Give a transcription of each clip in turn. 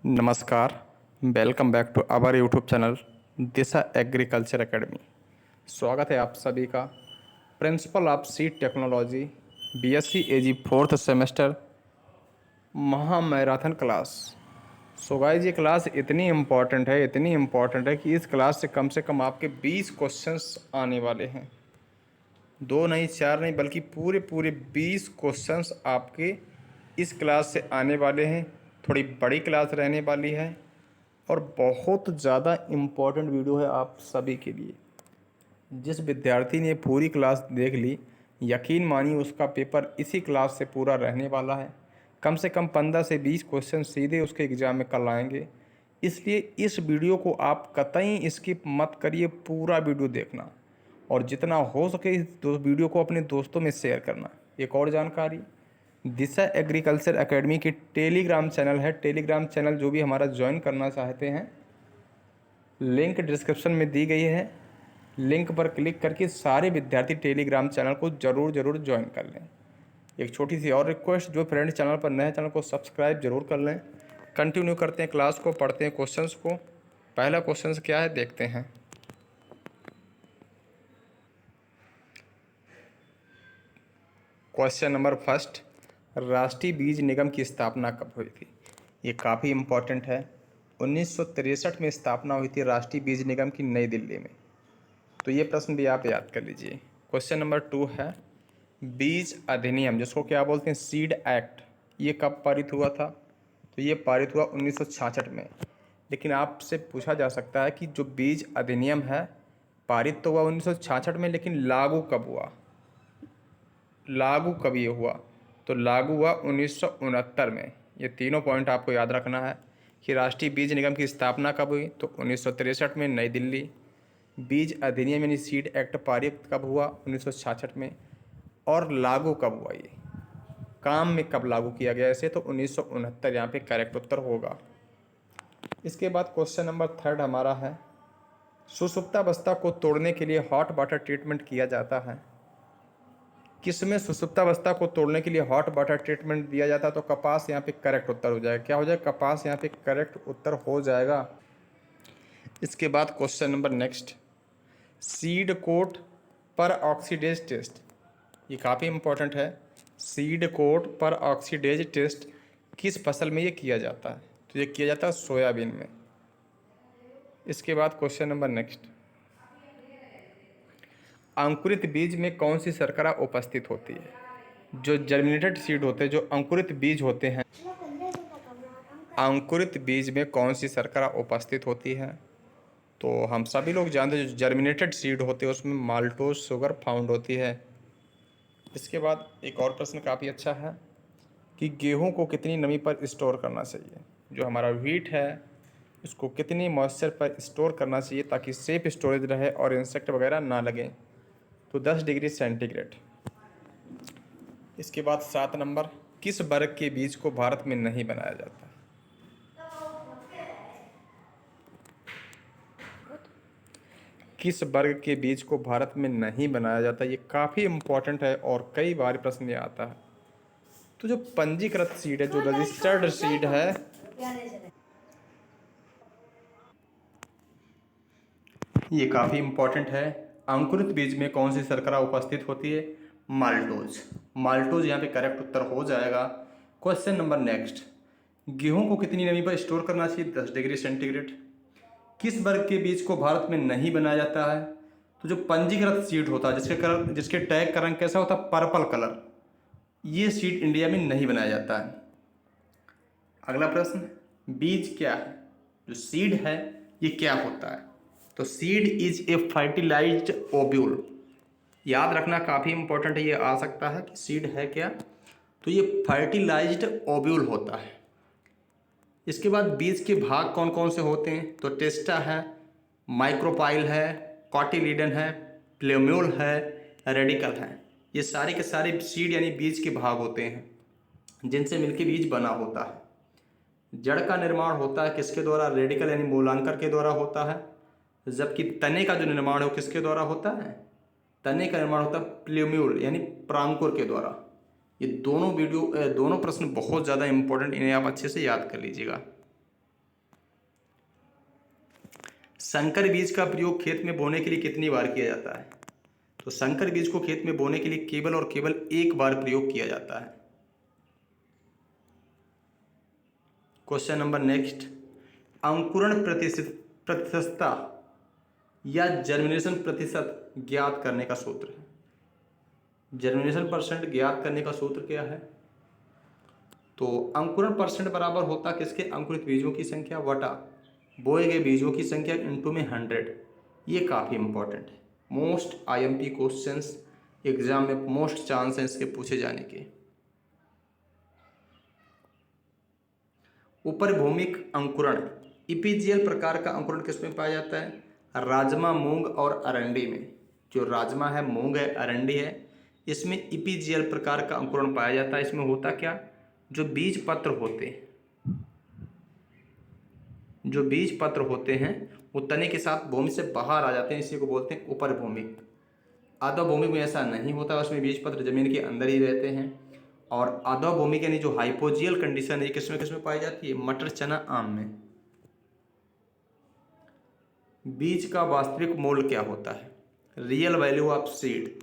नमस्कार, welcome back to our YouTube channel Disha agriculture academy. स्वागत है आप सभी का। Principle of seed technology BSc Ag fourth semester महा मैराथन क्लास। सो गाइस, ये क्लास इतनी इम्पॉर्टेंट है कि इस क्लास से कम आपके 20 क्वेश्चंस आने वाले हैं। दो नहीं, चार नहीं, बल्कि पूरे पूरे 20 क्वेश्चंस आपके इस क्लास से आने वाले हैं। थोड़ी बड़ी क्लास रहने वाली है और बहुत ज़्यादा इम्पोर्टेंट वीडियो है आप सभी के लिए। जिस विद्यार्थी ने पूरी क्लास देख ली, यकीन मानिए उसका पेपर इसी क्लास से पूरा रहने वाला है। कम से कम 15 से 20 क्वेश्चन सीधे उसके एग्ज़ाम में कल आएंगे। इसलिए इस वीडियो को आप कतई स्किप मत करिए, पूरा वीडियो देखना और जितना हो सके इस वीडियो को अपने दोस्तों में शेयर करना। एक और जानकारी, दिशा एग्रीकल्चर एकेडमी की टेलीग्राम चैनल है। टेलीग्राम चैनल जो भी हमारा ज्वाइन करना चाहते हैं, लिंक डिस्क्रिप्शन में दी गई है। लिंक पर क्लिक करके सारे विद्यार्थी टेलीग्राम चैनल को ज़रूर ज्वाइन कर लें। एक छोटी सी और रिक्वेस्ट, जो फ्रेंड चैनल पर नए चैनल को सब्सक्राइब जरूर कर लें। कंटिन्यू करते हैं क्लास को, पढ़ते हैं क्वेश्चंस को। पहला क्वेश्चंस क्या है देखते हैं। क्वेश्चन नंबर फर्स्ट, राष्ट्रीय बीज निगम की स्थापना कब हुई थी? ये काफ़ी इम्पोर्टेंट है। 1963 में स्थापना हुई थी राष्ट्रीय बीज निगम की, नई दिल्ली में। तो ये प्रश्न भी आप याद कर लीजिए। क्वेश्चन नंबर 2 है, बीज अधिनियम जिसको क्या बोलते हैं, सीड एक्ट, ये कब पारित हुआ था? तो ये पारित हुआ 1966 में। लेकिन आपसे पूछा जा सकता है कि जो बीज अधिनियम है पारित तो हुआ 1966 में, लेकिन लागू कब हुआ? लागू कब ये हुआ? तो लागू हुआ 1969 में। ये तीनों पॉइंट आपको याद रखना है कि राष्ट्रीय बीज निगम की स्थापना कब हुई, तो 1963 में नई दिल्ली। बीज अधिनियम यानी सीड एक्ट पारित कब हुआ? 1966 में। और लागू कब हुआ, ये काम में कब लागू किया गया इसे? तो 1969, यहाँ पे करेक्ट उत्तर होगा। इसके बाद क्वेश्चन नंबर 3 हमारा है, सुषुप्तावस्था को तोड़ने के लिए हॉट वाटर ट्रीटमेंट किया जाता है। किसमें सुषुप्तावस्था को तोड़ने के लिए हॉट वाटर ट्रीटमेंट दिया जाता है? तो कपास यहाँ पे करेक्ट उत्तर हो जाएगा। क्या हो जाएगा? कपास यहाँ पे करेक्ट उत्तर हो जाएगा। इसके बाद question number next, seed coat पर ऑक्सीडेज टेस्ट, ये काफ़ी इंपॉर्टेंट है। सीड कोट पर ऑक्सीडेज टेस्ट किस फसल में ये किया जाता है? तो ये किया जाता है सोयाबीन में। इसके बाद क्वेश्चन नंबर नेक्स्ट, अंकुरित बीज में कौन सी शर्करा उपस्थित होती है? जो जर्मिनेटेड सीड होते हैं, जो अंकुरित बीज होते हैं, अंकुरित बीज में कौन सी शर्करा उपस्थित होती है? तो हम सभी लोग जानते हैं जो जर्मिनेटेड सीड होते हैं उसमें माल्टोज शुगर फाउंड होती है। इसके बाद एक और प्रश्न काफ़ी अच्छा है कि गेहूं को कितनी नमी पर स्टोर करना चाहिए? जो हमारा व्हीट है उसको कितनी मॉइस्चर पर स्टोर करना चाहिए ताकि सेफ स्टोरेज रहे और इंसेक्ट वगैरह ना लगे? तो 10 डिग्री सेंटीग्रेड। इसके बाद 7 नंबर, किस वर्ग के बीज को भारत में नहीं बनाया जाता? किस वर्ग के बीज को भारत में नहीं बनाया जाता? ये काफ़ी इंपॉर्टेंट है और कई बार प्रश्न में आता है। तो जो पंजीकृत सीड है, जो रजिस्टर्ड सीड है, ये काफ़ी इंपॉर्टेंट है। अंकुरित बीज में कौन सी शर्करा उपस्थित होती है? माल्टोज। माल्टोज यहाँ पे करेक्ट उत्तर हो जाएगा। क्वेश्चन नंबर नेक्स्ट, गेहूं को कितनी नमी पर स्टोर करना चाहिए? 10 डिग्री सेंटीग्रेड। किस वर्ग के बीज को भारत में नहीं बनाया जाता है? तो जो पंजीकृत सीड होता है, जिसके टैग का रंग कैसा होता है? पर्पल कलर, ये सीड इंडिया में नहीं बनाया जाता है। अगला प्रश्न, बीज क्या है? जो सीड है ये क्या होता है? तो seed is a fertilised ovule. याद रखना काफ़ी इंपॉर्टेंट है, ये आ सकता है कि सीड है क्या? तो ये फर्टिलाइज्ड ओव्यूल होता है। इसके बाद बीज के भाग कौन कौन से होते हैं? तो टेस्टा है, माइक्रोपाइल है, कॉटिलीडन है, प्लेम्यूल है, रेडिकल है। ये सारे के सारे सीड यानी बीज के भाग होते हैं जिनसे मिलकर बीज बना होता है। जड़ का निर्माण होता है किसके द्वारा? रेडिकल यानी मूलांकर के द्वारा होता है। जबकि तने का जो निर्माण है वो किसके द्वारा होता है? तने का निर्माण होता है प्ल्यूम्यूल यानी प्रांकुर के द्वारा। ये दोनों प्रश्न बहुत ज़्यादा इंपॉर्टेंट, इन्हें आप अच्छे से याद कर लीजिएगा। संकर बीज का प्रयोग खेत में बोने के लिए कितनी बार किया जाता है? तो संकर बीज को खेत में बोने के लिए केवल और केवल एक बार प्रयोग किया जाता है। क्वेश्चन नंबर नेक्स्ट, अंकुरण प्रतिशतता या जर्मिनेशन प्रतिशत ज्ञात करने का सूत्र है। जर्मिनेशन परसेंट ज्ञात करने का सूत्र क्या है? तो अंकुरण परसेंट बराबर होता किसके? अंकुरित बीजों की संख्या वटा बोए गए बीजों की संख्या इंटू में 100। ये काफ़ी इंपॉर्टेंट है। मोस्ट आईएमपी क्वेश्चंस एग्जाम में मोस्ट चांस है इसके पूछे जाने के। उपरिभूमिक अंकुरण, इपीजियल प्रकार का अंकुरण किसमें पाया जाता है? राजमा, मूंग और अरंडी में। जो राजमा है, मूंग है, अरंडी है, इसमें इपीजियल प्रकार का अंकुरण पाया जाता है। इसमें होता क्या, जो बीज पत्र होते हैं, जो बीज पत्र होते हैं वो तने के साथ भूमि से बाहर आ जाते हैं, इसी को बोलते हैं उपरिभूमिक। अधोभूमिक में ऐसा नहीं होता, उसमें बीज पत्र जमीन के अंदर ही रहते हैं। और अधोभूमिक यानी जो हाइपोजियल कंडीशन है, किसमें किसमें पाई जाती है? मटर, चना, आम में। बीज का वास्तविक मोल क्या होता है? Real value of seed.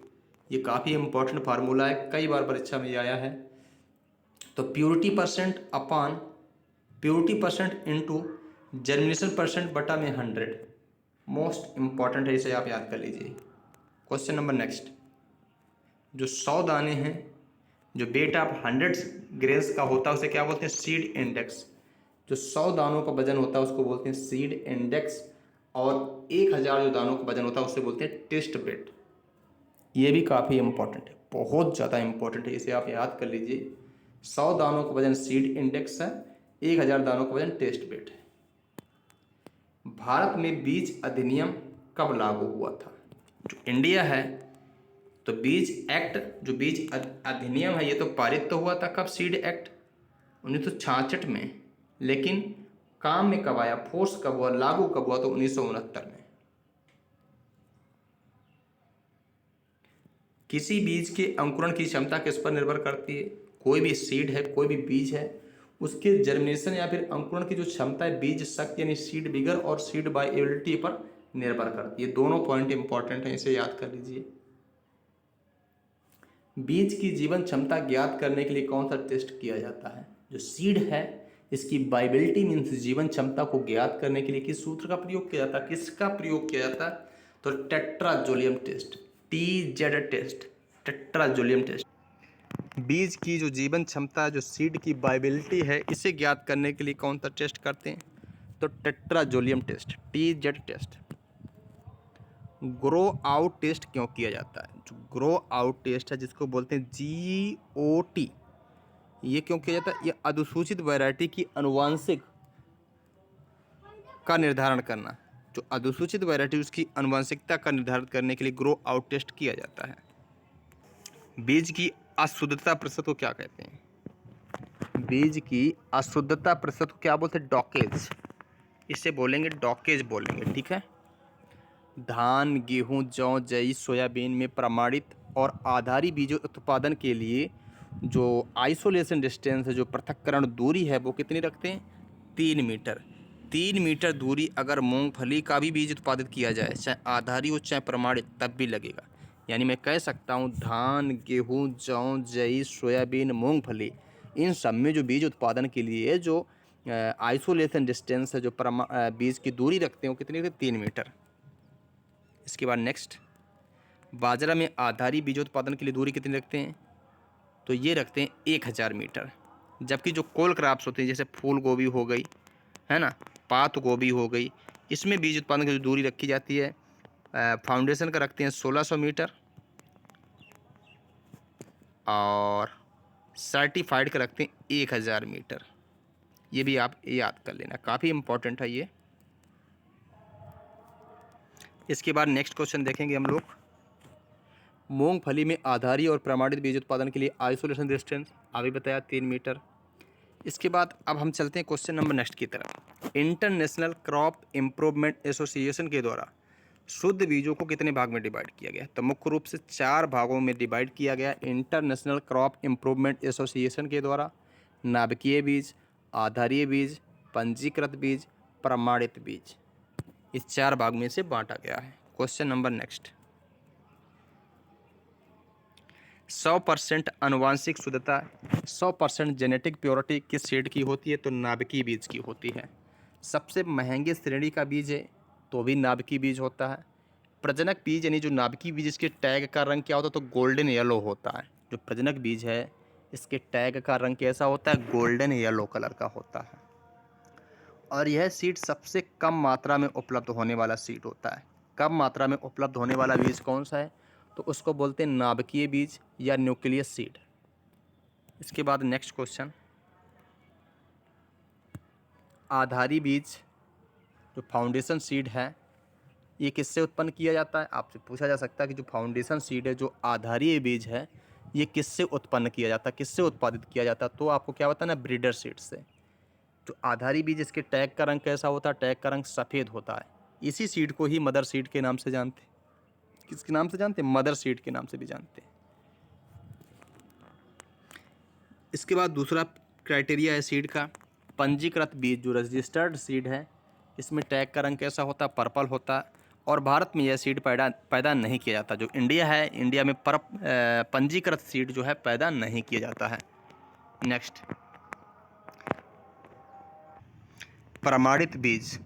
ये काफ़ी इंपॉर्टेंट फार्मूला है, कई बार परीक्षा में आया है। तो purity percent into germination percent बटा में 100 मोस्ट इंपॉर्टेंट है, इसे आप याद कर लीजिए। क्वेश्चन नंबर नेक्स्ट, जो 100 दाने हैं, जो वेट ऑफ 100 ग्रेन्स का होता है उसे क्या बोलते हैं? Seed index. जो 100 दानों का वजन होता है उसको बोलते हैं सीड इंडेक्स। और 1000 जो दानों का वजन होता है उसे बोलते हैं टेस्ट वेट। ये भी काफ़ी इंपॉर्टेंट है, बहुत ज़्यादा इंपॉर्टेंट है, इसे आप याद कर लीजिए। 100 दानों का वजन सीड इंडेक्स है, 1000 दानों का वजन टेस्ट वेट है। भारत में बीज अधिनियम कब लागू हुआ था? जो इंडिया है तो बीज एक्ट, जो बीज अधिनियम है, ये तो पारित तो हुआ था कब? सीड एक्ट 1966 में। लेकिन काम में कब आया, फोर्स कब हुआ, लागू कब हुआ? तो 1969 में। किसी बीज के अंकुरण की क्षमता किस पर निर्भर करती है? कोई भी सीड है, कोई भी बीज है, उसके जर्मिनेशन या फिर अंकुरण की जो क्षमता है बीज शक्ति यानी सीड विगर और सीड वायबिलिटी पर निर्भर करती है। दोनों पॉइंट इंपॉर्टेंट है, इसे याद कर लीजिए। बीज की जीवन क्षमता ज्ञात करने के लिए कौन सा टेस्ट किया जाता है? जो सीड है इसकी वायबिलिटी मीन्स जीवन क्षमता को ज्ञात करने के लिए किस सूत्र का प्रयोग किया जाता है? किसका प्रयोग किया जाता है? तो tetrazolium test, TZ test, tetrazolium test. बीज की जो जीवन क्षमता, जो सीड की वायबिलिटी है, इसे ज्ञात करने के लिए कौन सा टेस्ट करते हैं? तो tetrazolium test, TZ test. Grow out test क्यों किया जाता है? जो ग्रो आउट टेस्ट है, जिसको बोलते हैं GOT, ये क्यों किया जाता है? ये अनुसूचित वैरायटी की अनुवांशिक का निर्धारण करना, जो अनुसूचित वैरायटी उसकी अनुवांशिकता का निर्धारण करने के लिए ग्रो आउट टेस्ट किया जाता है। बीज की अशुद्धता प्रतिशत को क्या कहते हैं? बीज की अशुद्धता प्रतिशत को क्या बोलते हैं? डॉकेज। इसे बोलेंगे डॉकेज बोलेंगे, ठीक है। धान, गेहूं, जौ, जई, सोयाबीन में प्रमाणित और आधारी बीजों उत्पादन के लिए जो आइसोलेशन डिस्टेंस है, जो पृथक्करण दूरी है, वो कितनी रखते हैं? 3 मीटर। 3 मीटर दूरी अगर मूंगफली का भी बीज उत्पादित किया जाए, चाहे आधारी हो चाहे प्रमाणित, तब भी लगेगा। यानी मैं कह सकता हूँ धान, गेहूँ, जौ, जई, सोयाबीन, मूंगफली, इन सब में जो बीज उत्पादन के लिए जो आइसोलेशन डिस्टेंस है, जो बीज की दूरी रखते हैं, वो कितनी रखते हैं? 3 मीटर। इसके बाद नेक्स्ट, बाजरा में आधारी बीजोत्पादन के लिए दूरी कितनी रखते हैं? तो ये रखते हैं 1000 मीटर। जबकि जो कोल क्रॉप्स होते हैं, जैसे फूल गोभी हो गई, है ना, पात गोभी हो गई, इसमें बीज उत्पादन की जो दूरी रखी जाती है, फाउंडेशन का रखते हैं 1600 मीटर और सर्टिफाइड का रखते हैं 1000 मीटर। ये भी आप याद कर लेना, काफ़ी इंपॉर्टेंट है ये। इसके बाद नेक्स्ट क्वेश्चन देखेंगे हम लोग। मूंगफली में आधारी और प्रमाणित बीज उत्पादन के लिए आइसोलेशन डिस्टेंस अभी बताया 3 मीटर। इसके बाद अब हम चलते हैं क्वेश्चन नंबर नेक्स्ट की तरफ। इंटरनेशनल क्रॉप इम्प्रूवमेंट एसोसिएशन के द्वारा शुद्ध बीजों को कितने भाग में डिवाइड किया गया? तो मुख्य रूप से 4 भागों में डिवाइड किया गया इंटरनेशनल क्रॉप इम्प्रूवमेंट एसोसिएशन के द्वारा। नाभिकीय बीज, आधारीय बीज, पंजीकृत बीज, प्रमाणित बीज। इस 4 भाग में से बांटा गया है। Question number next. 100% आनुवांशिक शुद्धता, 100% जेनेटिक प्योरिटी किस सीड की होती है? तो नाभिकीय बीज की होती है। सबसे महंगे श्रेणी का बीज है तो भी नाभिकीय बीज होता है। प्रजनक बीज यानी जो नाभिकीय बीज, इसके टैग का रंग क्या होता है? तो गोल्डन येलो होता है। जो प्रजनक बीज है इसके टैग का रंग कैसा होता है? गोल्डन येलो कलर का होता है। और यह सीड सबसे कम मात्रा में उपलब्ध होने वाला सीड होता है। कम मात्रा में उपलब्ध होने वाला बीज कौन सा है? तो उसको बोलते हैं नाभिकीय बीज या न्यूक्लियस सीड। इसके बाद नेक्स्ट क्वेश्चन, आधारी बीज जो फाउंडेशन सीड है ये किससे उत्पन्न किया जाता है? आपसे पूछा जा सकता है कि जो फाउंडेशन सीड है, जो आधारीय बीज है, ये किससे उत्पन्न किया जाता है, किससे उत्पादित किया जाता है? तो आपको क्या बताना, ब्रीडर सीड से। जो आधारी बीज, इसके टैग का रंग कैसा होता है? टैग का रंग सफ़ेद होता है। इसी सीड को ही मदर सीड के नाम से जानते हैं। किसके नाम से जानते हैं? मदर सीड के नाम से भी जानते हैं। इसके बाद दूसरा क्राइटेरिया है सीड का, पंजीकृत बीज जो रजिस्टर्ड सीड है, इसमें टैग का रंग कैसा होता है? पर्पल होता है। और भारत में यह सीड पैदा नहीं किया जाता। जो इंडिया है, इंडिया में पंजीकृत सीड जो है पैदा नहीं किया जाता है। नेक्स्ट, प्रमाणित बीज।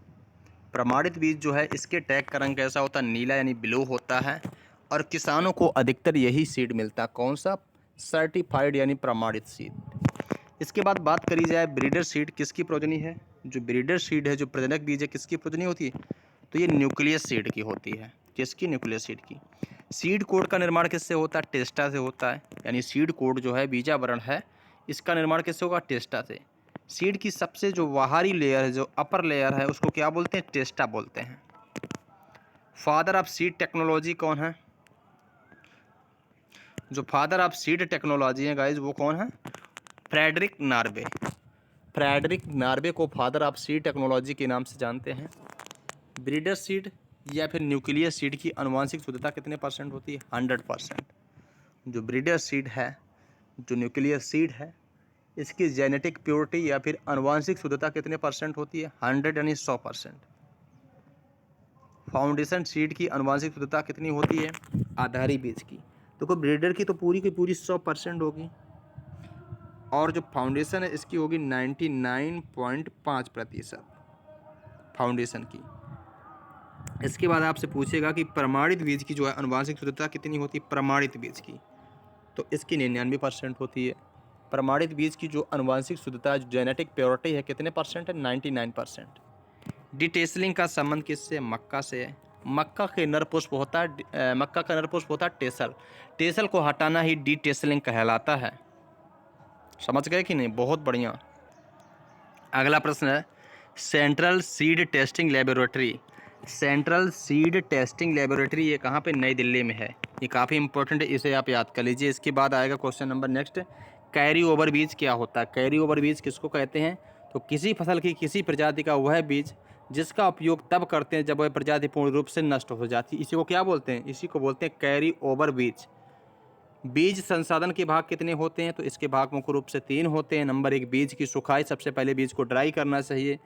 प्रमाणित बीज जो है इसके टैग का रंग कैसा होता है? नीला यानी ब्लू होता है। और किसानों को अधिकतर यही सीड मिलता है। कौन सा? सर्टिफाइड यानी प्रमाणित सीड। इसके बाद बात करी जाए ब्रीडर सीड किसकी प्रोजनी है? जो ब्रीडर सीड है, जो प्रजनक बीज है, किसकी प्रोजनी होती है? तो ये न्यूक्लियस सीड की होती है। किसकी? न्यूक्लियस सीड की। सीड कोड का निर्माण किससे होता है? टेस्टा से होता है। यानी सीड कोड जो है, बीजावरण है, इसका निर्माण किससे होगा? टेस्टा से। सीड की सबसे जो बाहरी लेयर है, जो अपर लेयर है, उसको क्या बोलते हैं? टेस्टा बोलते हैं। फादर ऑफ सीड टेक्नोलॉजी कौन है? जो फादर ऑफ सीड टेक्नोलॉजी है गाइज, वो कौन है? Frederick Norway. फ्रेडरिक नार्वे को फादर ऑफ सीड टेक्नोलॉजी के नाम से जानते हैं। ब्रीडर सीड या फिर न्यूक्लियस सीड की आनुवांशिक शुद्धता कितने परसेंट होती है? 100%। जो ब्रीडर सीड है, जो न्यूक्लियस सीड है, इसकी जेनेटिक प्योरिटी या फिर आनुवांशिक शुद्धता कितने परसेंट होती है? 100 यानी 100%। फाउंडेशन सीड की आनुवांशिक शुद्धता कितनी होती है? आधारी बीज की तो ब्रीडर की तो पूरी की पूरी 100% होगी। और जो फाउंडेशन है इसकी होगी 99.5% फाउंडेशन की। इसके बाद आपसे पूछेगा कि प्रमाणित बीज की जो है आनुवांशिक शुद्धता कितनी होती है? प्रमाणित बीज की तो इसकी 99% होती है। प्रमाणित बीज की जो आनुवांशिक शुद्धता, जो जेनेटिक प्योरिटी है, कितने परसेंट है? 99%। डिटेसलिंग का संबंध किससे? मक्का से है। मक्का के नर पुष्प होता है मक्का का नर पुष्प होता है टेसल। टेसल को हटाना ही डिटेसलिंग कहलाता है। समझ गए कि नहीं? बहुत बढ़िया। अगला प्रश्न है, central seed testing laboratory. Central seed testing laboratory ये कहाँ पे? नई दिल्ली में है। ये काफ़ी इंपॉर्टेंट है, इसे आप याद कर लीजिए। इसके बाद आएगा question number next, carry over बीज क्या होता है? कैरी ओवर बीज किसको कहते हैं? तो किसी फसल की किसी प्रजाति का वह बीज जिसका उपयोग तब करते हैं जब वह प्रजाति पूर्ण रूप से नष्ट हो जाती है, इसी को क्या बोलते हैं? इसी को बोलते हैं कैरी ओवर बीज। बीज संसाधन के भाग कितने होते हैं? तो इसके भाग मुख्य रूप से 3 होते हैं। नंबर 1, बीज की सुखाई। सबसे पहले बीज को ड्राई करना चाहिए।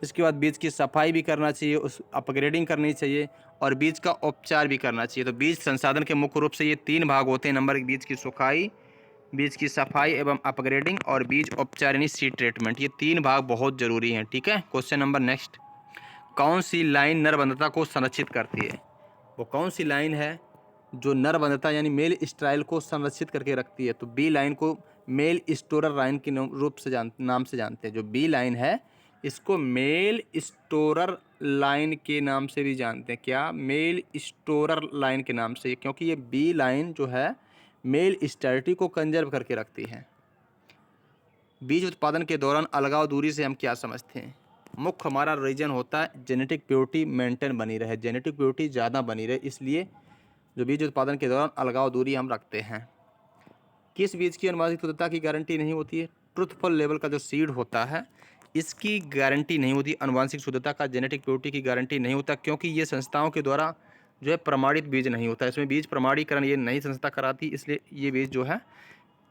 इसके बाद बीज की सफाई भी करना चाहिए, उस अपग्रेडिंग करनी चाहिए, और बीज का उपचार भी करना चाहिए। तो बीज संसाधन के मुख्य रूप से ये 3 भाग होते हैं। नंबर 1, बीज की सुखाई, बीज की सफाई एवं अपग्रेडिंग, और बीज उपचार यानी सीड ट्रीटमेंट। ये 3 भाग बहुत जरूरी हैं। ठीक है। क्वेश्चन नंबर नेक्स्ट, कौन सी लाइन नरबंधता को संरक्षित करती है? वो कौन सी लाइन है जो नरबंधता यानी मेल स्टाइल को संरक्षित करके रखती है? तो बी लाइन को मेल स्टोरर लाइन के नाम से जानते हैं। जो बी लाइन है इसको मेल स्टोरर लाइन के नाम से भी जानते हैं। क्या? मेल स्टोरर लाइन के नाम से, क्योंकि ये बी लाइन जो है मेल स्टेरिटी को कंजर्व करके रखती है। बीज उत्पादन के दौरान अलगाव दूरी से हम क्या समझते हैं? मुख्य हमारा रीजन होता है जेनेटिक प्योरिटी मेंटेन बनी रहे, जेनेटिक प्योरिटी ज़्यादा बनी रहे, इसलिए जो बीज उत्पादन के दौरान अलगाव दूरी हम रखते हैं। किस बीज की आनुवांशिक शुद्धता की गारंटी नहीं होती है? ट्रुथफुल लेवल का जो सीड होता है इसकी गारंटी नहीं होती। आनुवांशिक शुद्धता का, जेनेटिक प्योरिटी की गारंटी नहीं होता, क्योंकि ये संस्थाओं के द्वारा जो है प्रमाणित बीज नहीं होता। इसमें बीज प्रमाणीकरण ये नई संस्था कराती, इसलिए ये बीज जो है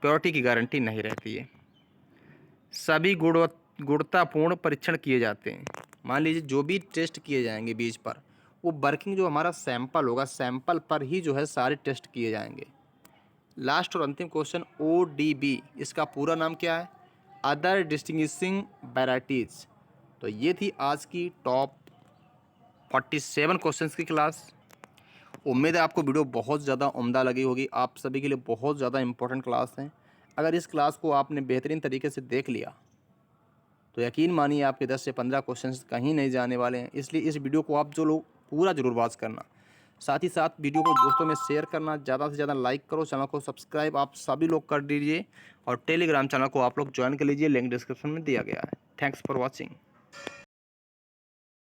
प्योरिटी की गारंटी नहीं रहती है। सभी गुणवत्तापूर्ण परीक्षण किए जाते हैं। मान लीजिए जो भी टेस्ट किए जाएंगे बीज पर, वो वर्किंग जो हमारा सैंपल होगा, सैंपल पर ही जो है सारे टेस्ट किए जाएंगे। लास्ट और अंतिम क्वेश्चन ODB, इसका पूरा नाम क्या है? Other distinguishing varieties. तो ये थी आज की टॉप 47 क्वेश्चंस की क्लास। उम्मीद है आपको वीडियो बहुत ज़्यादा उम्दा लगी होगी, आप सभी के लिए बहुत ज़्यादा इंपॉर्टेंट क्लास है। अगर इस क्लास को आपने बेहतरीन तरीके से देख लिया तो यकीन मानिए आपके 10 से 15 क्वेश्चंस कहीं नहीं जाने वाले हैं। इसलिए इस वीडियो को आप जो लोग पूरा ज़रूर वॉच करना, साथ ही साथ वीडियो को दोस्तों में शेयर करना, ज़्यादा से ज़्यादा लाइक करो, चैनल को सब्सक्राइब आप सभी लोग कर दीजिए और टेलीग्राम चैनल को आप लोग ज्वाइन कर लीजिए, लिंक डिस्क्रिप्शन में दिया गया है। Thanks for watching.